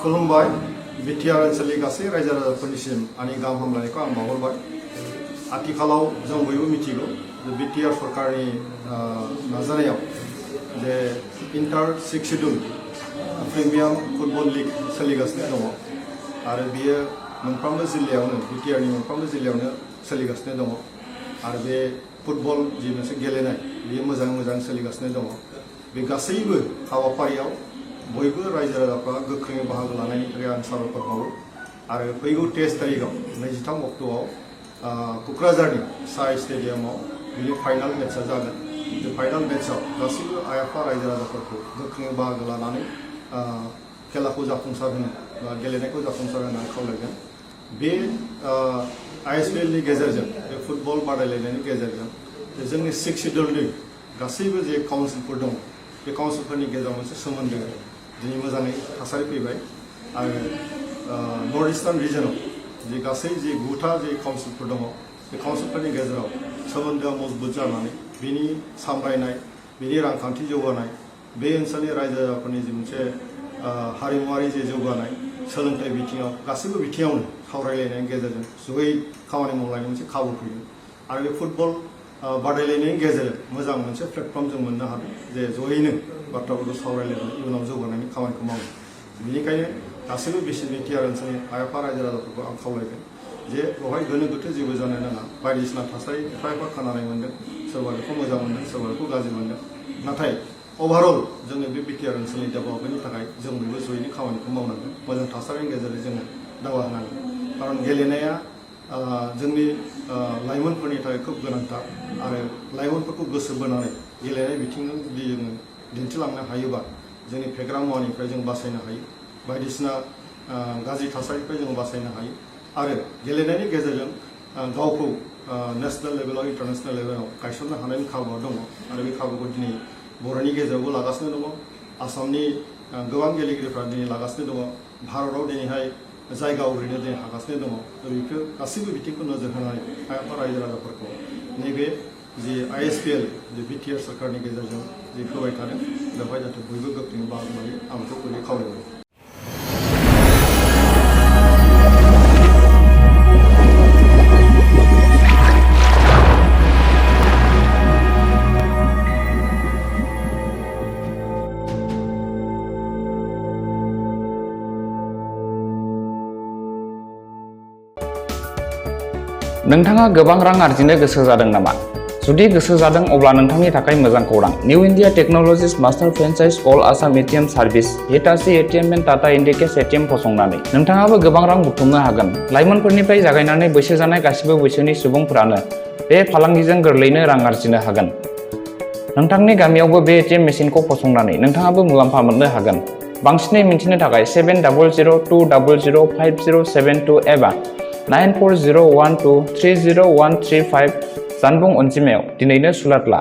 खुलुमबाय बिटिआर ओनसोलनि गासै रायजो राजाफोरनिसिम आंनि गाहाम हामलायनायखौ आं बावहरबाय। आथिखालाव जों बयबो मिथिगौ जे बिटिआर सरकारनि नाजानायाव जे inter 6 schedule premium football league सोलिगासिनो दङ आरो बियो मोनफ्रोमबो जिल्लायावनो बिटिआरनि मोनफ्रोमबो जिल्लायावनो सोलिगासिनो दङ आरो बे फुटबल जि मोनसे गेलेनाय बियो मोजां सोलिगासिनो दङ। बे गासैबो हाबाफारियाव बयबो रायजो राजाफ्रा गोख्रोङै बाहागो लानायनि थाखाय आं साबायखर बावो आरो फैगौ 23 तारिखआव 23 अक्ट'आव क'क्राझारनि साइ स्टेडियामाव बिनि फाइनाल मेचआ जागोन। बे फाइनाल मेचआव गासैबो आइ आफा रायजो राजाफोरखौ गोख्रोङै बाहागो लानानै खेलाखौ जाफुंसार होनो बा गेलेनायखौ जाफुंसार होनो आं खावलायगोन। बे आइएसपिएलनि गेजेरजों बे फुटबल बादायलायनायनि गेजेरजों जोंनि 6 शिड्यूलनि गासैबो जे काउन्सिलफोर दं बे काउन्सिलफोरनि गेजेराव मोनसे सोमोन्दो दिनै मोजाङै थासारि फैबाय आरो नर्थ इस्टार्न रिजनाव जे गासै जे 9था जे काउन्सिलफोर दङ बे काउन्सिलफोरनि गेजेराव सोमोन्दोआ मजबुत जानानै बिनि सामलायनाय बिनि रांखान्थि जौगानाय बे ओनसोलनि रायजो राजाफोरनि जे मोनसे हारिमुवारि जे जौगानाय सोलोंथाइ बिथिङाव गासैबो बिथिङावनो सावरायलायनायनि गेजेरजों जयै खामानि मावलायनो मोनसे खाबु फैयो आरो बे फुटबल बादायलायनायनि गेजेरजों मोजां मोनसे प्लेटफर्म जों मोननो हादों जे जयैनो बाथ्राफोरखौ सावरायलायनानै इयुनाव जौगानायनि खामानिखौ मावो। बेनिखायनो गासैबो बिटिआर ओनसोलनि आइ आफा रायजो राजाफोरखौ आं खावलायगोन जे बेवहाय गोनो गोथो जेबो जानो नाङा। बायदिसिना थासारि एफा खोनानाय मोन्दों, सोरबा बेखौ मोजां मोन्दों सोरबा बेखौ गाज्रि मोन्दों, नाथाय अभारअल जोङो बे बिटिआर ओनसोलनि डेभेलपमेन्टनि थाखाय जों बयबो जयैनो खामानिखौ मावनांगोन। मोजां थासारिनि गेजेरजों जोङो दावगाहोनांगोन खारन गेलेनाया जोंनि लाइमोनफोरनि थाखाय खोब गोनांथार आरो लाइमोनफोरखौ गोसो बोनानै गेलेनाय बिथिङाव जुदि जोङो दिन्थिलांनो हायोबा जोंनि फेग्रा मुवानिफ्राय जों बासायनो हायो, बायदिसिना गाज्रि थासारिनिफ्राय जों बासायनो हायो आरो गेलेनायनि गेजेरजों गावखौ नेशनेल लेभेलाव इन्टारनेशनेल लेभेलाव गायसननो हानायनि खाबुआ दङ आरो बे खाबुखौ दिनै बर'नि गेजेरावबो लागासिनो दङ। आसामनि गोबां गेलेगिरिफ्रा दिनै लागासिनो दङ। भारताव दिनैहाय जायगा आवग्रिनो दिनै हागासिनो दङ। बेफोर गासैबो बिथिंखौ नोजोर होनानै आइ आफा रायजो राजाफोरखौ नैबे जि आइएसपिएल जे बिटिआर सरकारनि गेजेरजों जि होबाय थादों बेवहाय जाहाथे बयबो गोख्रोङै बाहागो लायो आं बेखौ बयबो खावलायबाय। नोंथाङा गोबां रां आर्जिनो गोसो जादों नामा? जुदि गोसो जादों अब्ला नोंथांनि थाखाय मोजां खौरां। New India technologies master franchise all Assam ATM service Hitachi ATM and Tata Indicash ATM फसंनानै नोंथाङाबो गोबां रां बुथुमनो हागोन। लाइमोनफोरनिफ्राय जागायनानै बैसो जानाय गासिबो बैसोनि सुबुंफोरानो बे फालांगिजों गोरलैयैनो रां आर्जिनो हागोन। नोंथांनि गामियावबो बे एटिएम मेसिनखौ फसंनानै नोंथाङाबो मुलाम्फा मोननो हागोन। बांसिनै मिन्थिनो थाखाय 7002005072 एबा 9401230135 जानबुं अनजिमायाव दिनैनो सुलाद ला।